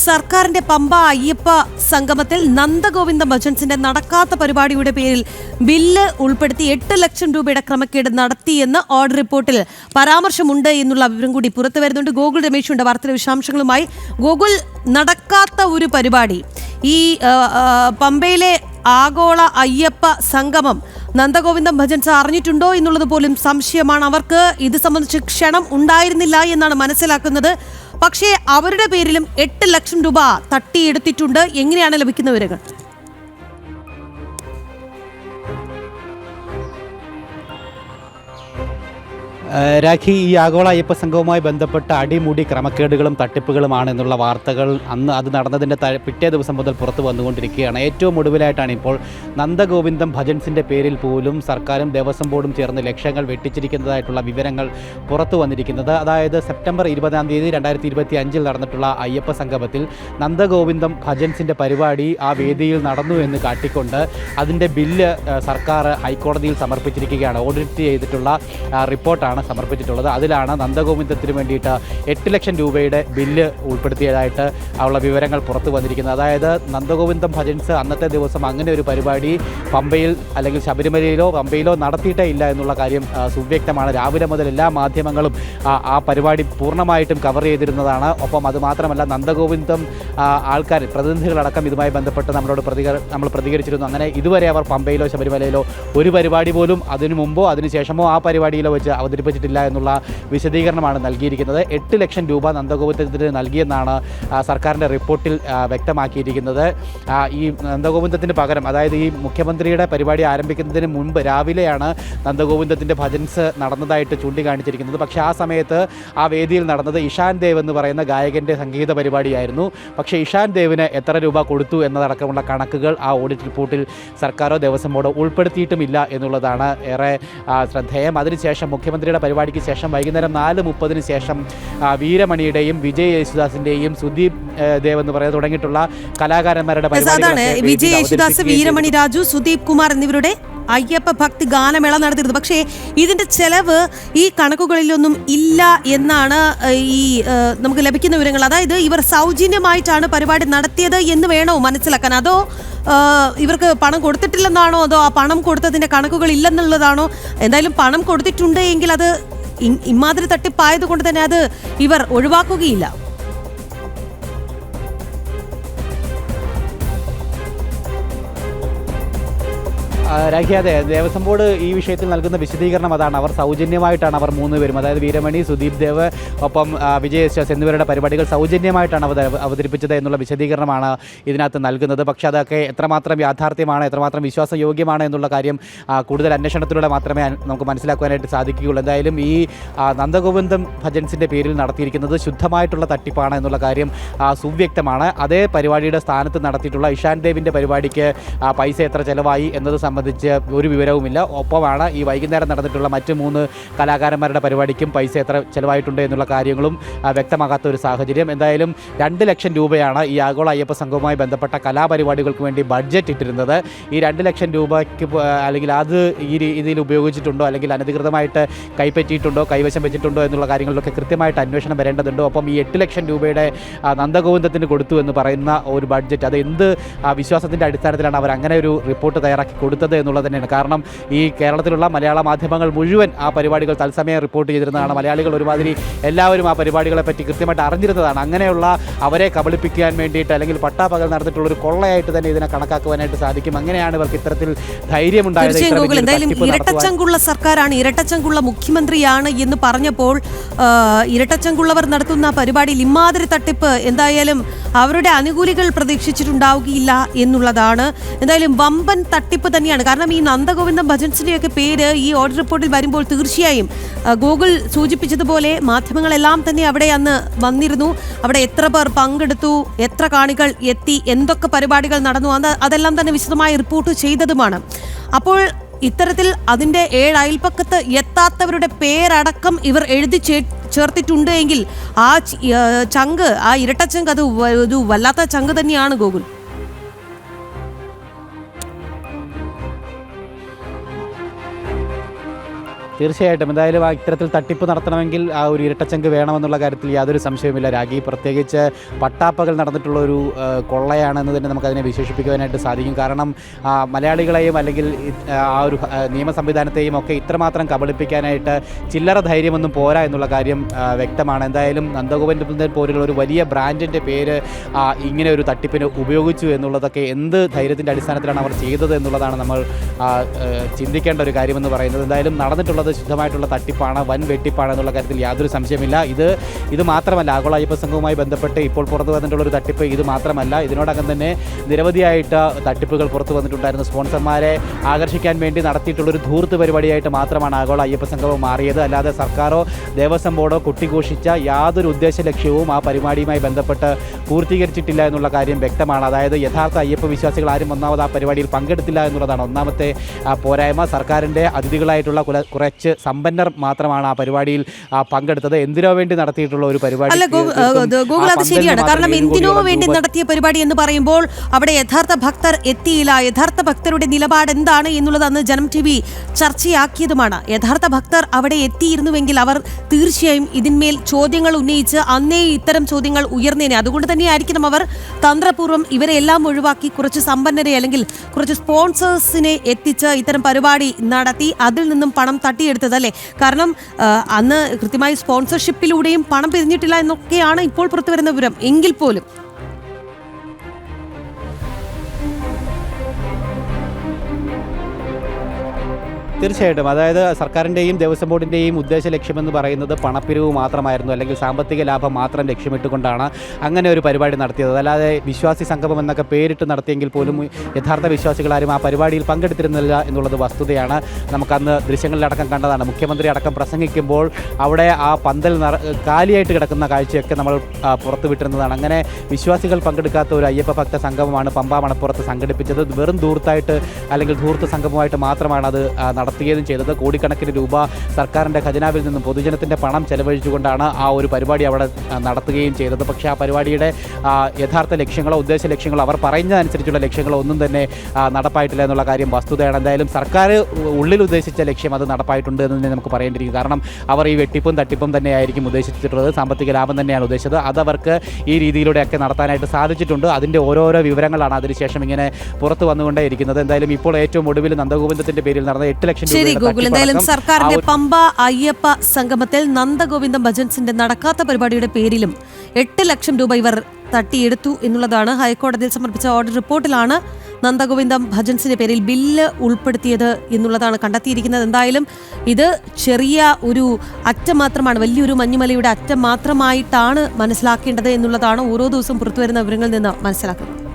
സർക്കാരിന്റെ പമ്പ അയ്യപ്പ സംഗമത്തിൽ നന്ദഗോവിന്ദ ഭജൻസിന്റെ നടക്കാത്ത പരിപാടിയുടെ പേരിൽ ബില്ല് ഉൾപ്പെടുത്തി 8 ലക്ഷം രൂപയുടെ ക്രമക്കേട് നടത്തിയെന്ന് ഓർഡർ റിപ്പോർട്ടിൽ പരാമർശമുണ്ട് എന്നുള്ള വിവരം കൂടി പുറത്തു വരുന്നുണ്ട്. ഗോകുൽ രമേശുണ്ട് വാർത്തയുടെ വിശദാംശങ്ങളുമായി. ഗോകുൽ, നടക്കാത്ത ഒരു പരിപാടി, ഈ പമ്പയിലെ ആഗോള അയ്യപ്പ സംഗമം നന്ദഗോവിന്ദം ഭജൻസ് അറിഞ്ഞിട്ടുണ്ടോ എന്നുള്ളത് പോലും സംശയമാണ്. അവർക്ക് ഇത് സംബന്ധിച്ച് ക്ഷണം ഉണ്ടായിരുന്നില്ല എന്നാണ് മനസ്സിലാക്കുന്നത്. പക്ഷേ അവരുടെ പേരിലും 8 ലക്ഷം രൂപ തട്ടിയെടുത്തിട്ടുണ്ട്. എങ്ങനെയാണ് ലഭിക്കുന്ന വിവരങ്ങൾ? രാഖി, ഈ ആഗോള അയ്യപ്പ സംഘവുമായി ബന്ധപ്പെട്ട അടിമുടി ക്രമക്കേടുകളും തട്ടിപ്പുകളുമാണ് എന്നുള്ള വാർത്തകൾ അന്ന് അത് നടന്നതിൻ്റെ പിറ്റേ ദിവസം മുതൽ പുറത്തു വന്നുകൊണ്ടിരിക്കുകയാണ്. ഏറ്റവും ഒടുവിലായിട്ടാണ് ഇപ്പോൾ നന്ദഗോവിന്ദം ഭജൻസിൻ്റെ പേരിൽ പോലും സർക്കാരും ദേവസ്വം ബോർഡും ചേർന്ന് ലക്ഷങ്ങൾ വെട്ടിച്ചിരിക്കുന്നതായിട്ടുള്ള വിവരങ്ങൾ പുറത്തു വന്നിരിക്കുന്നത്. അതായത് സെപ്റ്റംബർ 20 തീയതി 2025 നടന്നിട്ടുള്ള അയ്യപ്പ സംഗമത്തിൽ നന്ദഗോവിന്ദം ഭജൻസിൻ്റെ പരിപാടി ആ വേദിയിൽ നടന്നു എന്ന് കാട്ടിക്കൊണ്ട് അതിൻ്റെ ബില്ല് സർക്കാർ ഹൈക്കോടതിയിൽ സമർപ്പിച്ചിരിക്കുകയാണ്. ഓഡിറ്റ് ചെയ്തിട്ടുള്ള റിപ്പോർട്ടാണ് സമർപ്പിച്ചിട്ടുള്ളത്. അതിലാണ് നന്ദഗോവിന്ദത്തിന് വേണ്ടിയിട്ട് 8 ലക്ഷം രൂപയുടെ ബില്ല് ഉൾപ്പെടുത്തിയതായിട്ട് ഉള്ള വിവരങ്ങൾ പുറത്തു വന്നിരിക്കുന്നത്. അതായത് നന്ദഗോവിന്ദം ഭജൻസ് അന്നത്തെ ദിവസം അങ്ങനെ ഒരു പരിപാടി പമ്പയിൽ അല്ലെങ്കിൽ ശബരിമലയിലോ പമ്പയിലോ നടത്തിയിട്ടേ ഇല്ല എന്നുള്ള കാര്യം സുവ്യക്തമാണ്. രാവിലെ മുതൽ എല്ലാ മാധ്യമങ്ങളും ആ പരിപാടി പൂർണ്ണമായിട്ടും കവർ ചെയ്തിരുന്നതാണ്. ഒപ്പം അതുമാത്രമല്ല, നന്ദഗോവിന്ദം ആൾക്കാർ പ്രതിനിധികളടക്കം ഇതുമായി ബന്ധപ്പെട്ട് നമ്മൾ പ്രതികരിച്ചിരുന്നു. അങ്ങനെ ഇതുവരെ അവർ പമ്പയിലോ ശബരിമലയിലോ ഒരു പരിപാടി പോലും അതിനു മുമ്പോ അതിനുശേഷമോ ആ പരിപാടിയിലോ വെച്ച് അവതരിപ്പിച്ചിട്ടില്ല എന്നുള്ള വിശദീകരണമാണ് നൽകിയിരിക്കുന്നത്. 8 ലക്ഷം രൂപ നന്ദഗോവിന്ദത്തിന് നൽകിയെന്നാണ് സർക്കാരിൻ്റെ റിപ്പോർട്ടിൽ വ്യക്തമാക്കിയിരിക്കുന്നത്. ഈ നന്ദഗോവിന്ദത്തിന് പകരം, അതായത് ഈ മുഖ്യമന്ത്രിയുടെ പരിപാടി ആരംഭിക്കുന്നതിന് മുൻപ് രാവിലെയാണ് നന്ദഗോവിന്ദത്തിൻ്റെ ഭജൻസ് നടന്നതായിട്ട് ചൂണ്ടിക്കാണിച്ചിരിക്കുന്നത്. പക്ഷേ ആ സമയത്ത് ആ വേദിയിൽ നടന്നത് ഇഷാൻ ദേവ് എന്ന് പറയുന്ന ഗായകൻ്റെ സംഗീത പരിപാടിയായിരുന്നു. പക്ഷേ ഇഷാൻ ദേവിന് എത്ര രൂപ കൊടുത്തു എന്നതടക്കമുള്ള കണക്കുകൾ ആ ഓഡിറ്റ് റിപ്പോർട്ടിൽ സർക്കാരോ ദേവസ്വം ബോർഡോ ഉൾപ്പെടുത്തിയിട്ടുമില്ല എന്നുള്ളതാണ് ഏറെ ശ്രദ്ധേയം. അതിനുശേഷം മുഖ്യമന്ത്രിയുടെ പരിപാടിക്ക് ശേഷം വൈകുന്നേരം 4:30 ശേഷം വീരമണിയുടെയും വിജയ് യേശുദാസിന്റെയും സുദീപ് ദേവ് എന്ന് പറയുന്നത് തുടങ്ങിയിട്ടുള്ള കലാകാരന്മാരുടെ വിജയ് യേശുദാസ്, വീരമണി രാജു, സുദീപ് കുമാർ എന്നിവരുടെ അയ്യപ്പ ഭക്തി ഗാനമേള നടത്തിയിരുന്നു. പക്ഷേ ഇതിന്റെ ചെലവ് ഈ കണക്കുകളിലൊന്നും ഇല്ല എന്നാണ് ഈ നമുക്ക് ലഭിക്കുന്ന വിവരങ്ങൾ. അതായത് ഇവർ സൗജന്യമായിട്ടാണ് പരിപാടി നടത്തിയത് എന്ന് വേണോ മനസ്സിലാക്കാൻ? അതോ ഇവർക്ക് പണം കൊടുത്തിട്ടില്ലെന്നാണോ? അതോ ആ പണം കൊടുത്തതിന്റെ കണക്കുകൾ ഇല്ലെന്നുള്ളതാണോ? എന്തായാലും പണം കൊടുത്തിട്ടുണ്ട് എങ്കിൽ അത് ഇമാതിരി തട്ടിപ്പായതുകൊണ്ട് തന്നെ അത് ഇവർ ഒഴിവാക്കുകയില്ല. രാഖി, അതെ, ദേവസ്വം ബോർഡ് ഈ വിഷയത്തിൽ നൽകുന്ന വിശദീകരണം അതാണ്. അവർ സൗജന്യമായിട്ടാണ്, അവർ 3 പേരും, അതായത് വീരമണി, സുദീപ് ദേവ് ഒപ്പം വിജയ് യേശുദാസ് എന്നിവരുടെ പരിപാടികൾ സൗജന്യമായിട്ടാണ് അവതരിപ്പിച്ചത് എന്നുള്ള വിശദീകരണമാണ് ഇതിനകത്ത് നൽകുന്നത്. പക്ഷേ അതൊക്കെ എത്രമാത്രം യാഥാർത്ഥ്യമാണ്, എത്രമാത്രം വിശ്വാസയോഗ്യമാണ് എന്നുള്ള കാര്യം കൂടുതൽ അന്വേഷണത്തിലൂടെ മാത്രമേ നമുക്ക് മനസ്സിലാക്കുവാനായിട്ട് സാധിക്കുകയുള്ളൂ. എന്തായാലും ഈ നന്ദഗോവിന്ദം ഭജൻസിൻ്റെ പേരിൽ നടത്തിയിരിക്കുന്നത് ശുദ്ധമായിട്ടുള്ള തട്ടിപ്പാണ് എന്നുള്ള കാര്യം സുവ്യക്തമാണ്. അതേ പരിപാടിയുടെ സ്ഥാനത്ത് നടത്തിയിട്ടുള്ള ഇഷാൻ ദേവിൻ്റെ പരിപാടിക്ക് പൈസ എത്ര ചെലവായി എന്നത് സംബന്ധിച്ച് ഒരു വിവരവുമില്ല. ഒപ്പമാണ് ഈ വൈകുന്നേരം നടന്നിട്ടുള്ള മറ്റ് 3 കലാകാരന്മാരുടെ പരിപാടിക്കും പൈസ എത്ര ചെലവായിട്ടുണ്ട് എന്നുള്ള കാര്യങ്ങളും വ്യക്തമാകാത്ത ഒരു സാഹചര്യം. എന്തായാലും 2 ലക്ഷം രൂപയാണ് ഈ ആഗോള അയ്യപ്പ സംഘവുമായി ബന്ധപ്പെട്ട കലാപരിപാടികൾക്ക് വേണ്ടി ബഡ്ജറ്റ് ഇട്ടിരുന്നത്. ഈ 2 ലക്ഷം രൂപയ്ക്ക് അല്ലെങ്കിൽ അത് ഈ രീതിയിൽ ഉപയോഗിച്ചിട്ടുണ്ടോ അല്ലെങ്കിൽ അനധികൃതമായിട്ട് കൈപ്പറ്റിയിട്ടുണ്ടോ, കൈവശം വെച്ചിട്ടുണ്ടോ എന്നുള്ള കാര്യങ്ങളിലൊക്കെ കൃത്യമായിട്ട് അന്വേഷണം വരേണ്ടതുണ്ട്. ഒപ്പം ഈ 8 ലക്ഷം രൂപയുടെ നന്ദഗോവിന്ദത്തിന് കൊടുത്തു എന്ന് പറയുന്ന ഒരു ബഡ്ജറ്റ്, അത് എന്ത് വിശ്വാസത്തിൻ്റെ അടിസ്ഥാനത്തിലാണ് അവർ അങ്ങനെ ഒരു റിപ്പോർട്ട് തയ്യാറാക്കി കൊടുത്തത് എന്നുള്ളത് തന്നെയാണ്. കാരണം ഈ കേരളത്തിലുള്ള മലയാള മാധ്യമങ്ങൾ മുഴുവൻ ആ പരിപാടികൾ തത്സമയം റിപ്പോർട്ട് ചെയ്തിരുന്നതാണ്. മലയാളികൾ ഒരുമാതിരി എല്ലാവരും ആ പരിപാടികളെ പറ്റി കൃത്യമായിട്ട് അറിഞ്ഞിരുന്നതാണ്. അങ്ങനെയുള്ള അവരെ കബളിപ്പിക്കാൻ വേണ്ടിയിട്ട് അല്ലെങ്കിൽ പട്ടാപ്പകൽ നടന്നിട്ടുള്ള ഒരു കൊള്ളയായിട്ട് തന്നെ ഇതിനെ കണക്കാക്കുവാനായിട്ട് സാധിക്കും. അങ്ങനെയാണ് ഇവർക്ക് ഇത്തരത്തിൽ ധൈര്യമുണ്ടായത്. എന്തായാലും ഇരട്ടച്ചങ്കുള്ള സർക്കാരാണ്, ഇരട്ടച്ചങ്കുള്ള മുഖ്യമന്ത്രിയാണ് എന്ന് പറഞ്ഞപ്പോൾ ഇരട്ടച്ചങ്കുള്ളവർ നടത്തുന്ന പരിപാടിയിൽ ഇമാതിരി തട്ടിപ്പ് എന്തായാലും അവരുടെ അനുകൂലികൾ പ്രതീക്ഷിച്ചിട്ടുണ്ടാവുകയില്ല എന്നുള്ളതാണ്. എന്തായാലും വമ്പൻ തട്ടിപ്പ് തന്നെയാണ്. കാരണം ഈ നന്ദഗോവിന്ദം ഭജൻസിന്റെയൊക്കെ പേര് ഈ ഓർഡർ റിപ്പോർട്ടിൽ വരുമ്പോൾ തീർച്ചയായും ഗൂഗിൾ സൂചിപ്പിച്ചതുപോലെ മാധ്യമങ്ങളെല്ലാം തന്നെ അവിടെ അന്ന് വന്നിരുന്നു. അവിടെ എത്ര പേർ പങ്കെടുത്തു, എത്ര കാണികൾ എത്തി, എന്തൊക്കെ പരിപാടികൾ നടന്നു, അതെല്ലാം തന്നെ വിശദമായി റിപ്പോർട്ട് ചെയ്തതുമാണ്. അപ്പോൾ ഇത്തരത്തിൽ അതിന്റെ 7 അയൽപ്പക്കത്ത് എത്താത്തവരുടെ പേരടക്കം ഇവർ എഴുതി ചേർത്തിട്ടുണ്ട് എങ്കിൽ ആ ചങ്ക്, ആ ഇരട്ടച്ചങ്ക്, അത് ഒരു വല്ലാത്ത ചങ്ക് തന്നെയാണ് ഗോകുൽ. തീർച്ചയായിട്ടും എന്തായാലും ഇത്തരത്തിൽ തട്ടിപ്പ് നടത്തണമെങ്കിൽ ആ ഒരു ഇരട്ടച്ചങ്ക് വേണമെന്നുള്ള കാര്യത്തിൽ യാതൊരു സംശയവുമില്ല രാഖി. പ്രത്യേകിച്ച് പട്ടാപ്പകൽ നടന്നിട്ടുള്ള ഒരു കൊള്ളയാണെന്ന് തന്നെ നമുക്കതിനെ വിശേഷിപ്പിക്കുവാനായിട്ട് സാധിക്കും. കാരണം മലയാളികളെയും അല്ലെങ്കിൽ ആ ഒരു നിയമ സംവിധാനത്തെയും ഒക്കെ ഇത്രമാത്രം കബളിപ്പിക്കാനായിട്ട് ചില്ലറ ധൈര്യമൊന്നും പോരാ എന്നുള്ള കാര്യം വ്യക്തമാണ്. എന്തായാലും നന്ദഗോവിന്ദൻ പോലുള്ള ഒരു വലിയ ബ്രാൻഡിൻ്റെ പേര് ഇങ്ങനെ ഒരു തട്ടിപ്പിന് ഉപയോഗിച്ചു എന്നുള്ളതൊക്കെ എന്ത് ധൈര്യത്തിൻ്റെ അടിസ്ഥാനത്തിലാണ് അവർ ചെയ്തത് എന്നുള്ളതാണ് നമ്മൾ ചിന്തിക്കേണ്ട ഒരു കാര്യമെന്ന് പറയുന്നത്. എന്തായാലും നടന്നിട്ടുള്ളത് ശുദ്ധമായിട്ടുള്ള തട്ടിപ്പാണ്, വൻ വെട്ടിപ്പാണ് എന്നുള്ള കാര്യത്തിൽ യാതൊരു സംശയമില്ല. ഇത് മാത്രമല്ല, ആഗോള അയ്യപ്പ സംഘവുമായി ബന്ധപ്പെട്ട് ഇപ്പോൾ പുറത്തു വന്നിട്ടുള്ളൊരു തട്ടിപ്പ് ഇത് മാത്രമല്ല. ഇതിനോടകം തന്നെ നിരവധിയായിട്ട് തട്ടിപ്പുകൾ പുറത്തു വന്നിട്ടുണ്ടായിരുന്നു. സ്പോൺസർമാരെ ആകർഷിക്കാൻ വേണ്ടി നടത്തിയിട്ടുള്ളൊരു ധൂർത്ത് പരിപാടിയായിട്ട് മാത്രമാണ് ആഗോള അയ്യപ്പ സംഘവും മാറിയത്. അല്ലാതെ സർക്കാരോ ദേവസ്വം ബോർഡോ കൊട്ടിഘോഷിച്ച യാതൊരു ഉദ്ദേശ ലക്ഷ്യവും ആ പരിപാടിയുമായി ബന്ധപ്പെട്ട് പൂർത്തീകരിച്ചിട്ടില്ല എന്നുള്ള കാര്യം വ്യക്തമാണ്. അതായത് യഥാർത്ഥ അയ്യപ്പ വിശ്വാസികൾ ആരും ഒന്നാമത് ആ പരിപാടിയിൽ പങ്കെടുത്തില്ല എന്നുള്ളതാണ് ഒന്നാമത്തെ പോരായ്മ. സർക്കാരിൻ്റെ അതിഥികളായിട്ടുള്ള കുറച്ച് സമ്പന്നർ മാത്രമാണ് ആ പരിപാടിയിൽ പങ്കെടുത്തത്. എന്തിനോ വേണ്ടി നടത്തിയിട്ടുള്ള ഒരു പരിപാടി. അത് ശരിയാണ്. കാരണം എന്തിനോ വേണ്ടി നടത്തിയ പരിപാടി എന്ന് പറയുമ്പോൾ അവിടെ യഥാർത്ഥ ഭക്തർ എത്തിയില്ല. യഥാർത്ഥ ഭക്തരുടെ നിലപാട് എന്താണ് എന്നുള്ളത് അന്ന് ജനം TV ചർച്ചയാക്കിയതുമാണ്. യഥാർത്ഥ ഭക്തർ അവിടെ എത്തിയിരുന്നുവെങ്കിൽ അവർ തീർച്ചയായും ഇതിന്മേൽ ചോദ്യങ്ങൾ ഉന്നയിച്ച് അന്നേ ഇത്തരം ചോദ്യങ്ങൾ ഉയർന്നേനെ. അതുകൊണ്ട് തന്നെയായിരിക്കണം അവർ തന്ത്രപൂർവ്വം ഇവരെ എല്ലാം ഒഴിവാക്കി കുറച്ച് സമ്പന്നരെ അല്ലെങ്കിൽ കുറച്ച് സ്പോൺസേഴ്സിനെ എത്തിച്ച് ഇത്തരം പരിപാടി നടത്തി അതിൽ നിന്നും പണം തട്ടിയെടുത്തതല്ലേ. കാരണം അന്ന് കൃത്യമായി സ്പോൺസർഷിപ്പിലൂടെയും പണം പിരിഞ്ഞിട്ടില്ല എന്നൊക്കെയാണ് ഇപ്പോൾ പുറത്തുവരുന്ന വിവരം. എങ്കിൽ പോലും തീർച്ചയായിട്ടും അതായത് സർക്കാരിൻ്റെയും ദേവസ്വം ബോർഡിൻ്റെയും ഉദ്ദേശ ലക്ഷ്യമെന്ന് പറയുന്നത് പണപ്പിരിവ് മാത്രമായിരുന്നു, അല്ലെങ്കിൽ സാമ്പത്തിക ലാഭം മാത്രം ലക്ഷ്യമിട്ടുകൊണ്ടാണ് അങ്ങനെ ഒരു പരിപാടി നടത്തിയത്. അല്ലാതെ വിശ്വാസി സംഗമം എന്നൊക്കെ പേരിട്ട് നടത്തിയെങ്കിൽ പോലും യഥാർത്ഥ വിശ്വാസികളാരും ആ പരിപാടിയിൽ പങ്കെടുത്തിരുന്നില്ല എന്നുള്ളത് വസ്തുതയാണ്. നമുക്കന്ന് ദൃശ്യങ്ങളിലടക്കം കണ്ടതാണ്. മുഖ്യമന്ത്രി അടക്കം പ്രസംഗിക്കുമ്പോൾ അവിടെ ആ പന്തൽ കാലിയായിട്ട് കിടക്കുന്ന കാഴ്ചയൊക്കെ നമ്മൾ പുറത്തുവിട്ടിരുന്നതാണ്. അങ്ങനെ വിശ്വാസികൾ പങ്കെടുക്കാത്ത ഒരു അയ്യപ്പ ഭക്ത സംഗമമാണ് പമ്പ മണപ്പുറത്ത് സംഘടിപ്പിച്ചത്. വെറും ധൂർത്തായിട്ട് അല്ലെങ്കിൽ ധൂർത്ത് സംഗമമായിട്ട് മാത്രമാണ് അത് നടത്തുകയും ചെയ്തത്. കോടിക്കണക്കിന് രൂപ സർക്കാരിൻ്റെ ഖജനാവിൽ നിന്നും പൊതുജനത്തിൻ്റെ പണം ചെലവഴിച്ചുകൊണ്ടാണ് ആ ഒരു പരിപാടി അവിടെ നടത്തുകയും ചെയ്തത്. പക്ഷേ ആ പരിപാടിയുടെ യഥാർത്ഥ ലക്ഷ്യങ്ങളോ ഉദ്ദേശ ലക്ഷ്യങ്ങളോ അവർ പറയുന്നതനുസരിച്ചുള്ള ലക്ഷ്യങ്ങളോ ഒന്നും തന്നെ നടപ്പായിട്ടില്ല എന്നുള്ള കാര്യം വസ്തുതയാണ്. എന്തായാലും സർക്കാർ ഉള്ളിൽ ഉദ്ദേശിച്ച ലക്ഷ്യം അത് നടപ്പായിട്ടുണ്ട് എന്ന് തന്നെ നമുക്ക് പറയേണ്ടിയിരിക്കും. കാരണം അവർ ഈ വെട്ടിപ്പും തട്ടിപ്പും തന്നെയായിരിക്കും ഉദ്ദേശിച്ചിട്ടുള്ളത്, സാമ്പത്തിക ലാഭം തന്നെയാണ് ഉദ്ദേശിച്ചത്. അതവർക്ക് ഈ രീതിയിലൂടെയൊക്കെ നടത്താനായിട്ട് സാധിച്ചിട്ടുണ്ട്. അതിൻ്റെ ഓരോരോ വിവരങ്ങളാണ് അതിനുശേഷം ഇങ്ങനെ പുറത്തു വന്നുകൊണ്ടേയിരിക്കുന്നത്. എന്തായാലും ഇപ്പോൾ ഏറ്റവും ഒടുവിൽ നന്ദഗോവിന്ദത്തിൻ്റെ പേരിൽ നടന്ന 8 ലക്ഷം ശരി ഗോകുൽ, എന്തായാലും സർക്കാരിന്റെ പമ്പ അയ്യപ്പ സംഗമത്തിൽ നന്ദഗോവിന്ദം ഭജൻസിന്റെ നടക്കാത്ത പരിപാടിയുടെ പേരിലും 8 ലക്ഷം രൂപ ഇവർ തട്ടിയെടുത്തു എന്നുള്ളതാണ് ഹൈക്കോടതിയിൽ സമർപ്പിച്ച ഓർഡർ റിപ്പോർട്ടിലാണ് നന്ദഗോവിന്ദം ഭജൻസിന്റെ പേരിൽ ബില്ല് ഉൾപ്പെടുത്തിയത് എന്നുള്ളതാണ് കണ്ടെത്തിയിരിക്കുന്നത്. എന്തായാലും ഇത് ചെറിയ ഒരു അറ്റം മാത്രമാണ്, വലിയൊരു മഞ്ഞുമലയുടെ അറ്റം മാത്രമായിട്ടാണ് മനസ്സിലാക്കേണ്ടത് എന്നുള്ളതാണ് ഓരോ ദിവസവും പുറത്തുവരുന്ന വിവരങ്ങളിൽ നിന്ന് മനസ്സിലാക്കുന്നത്.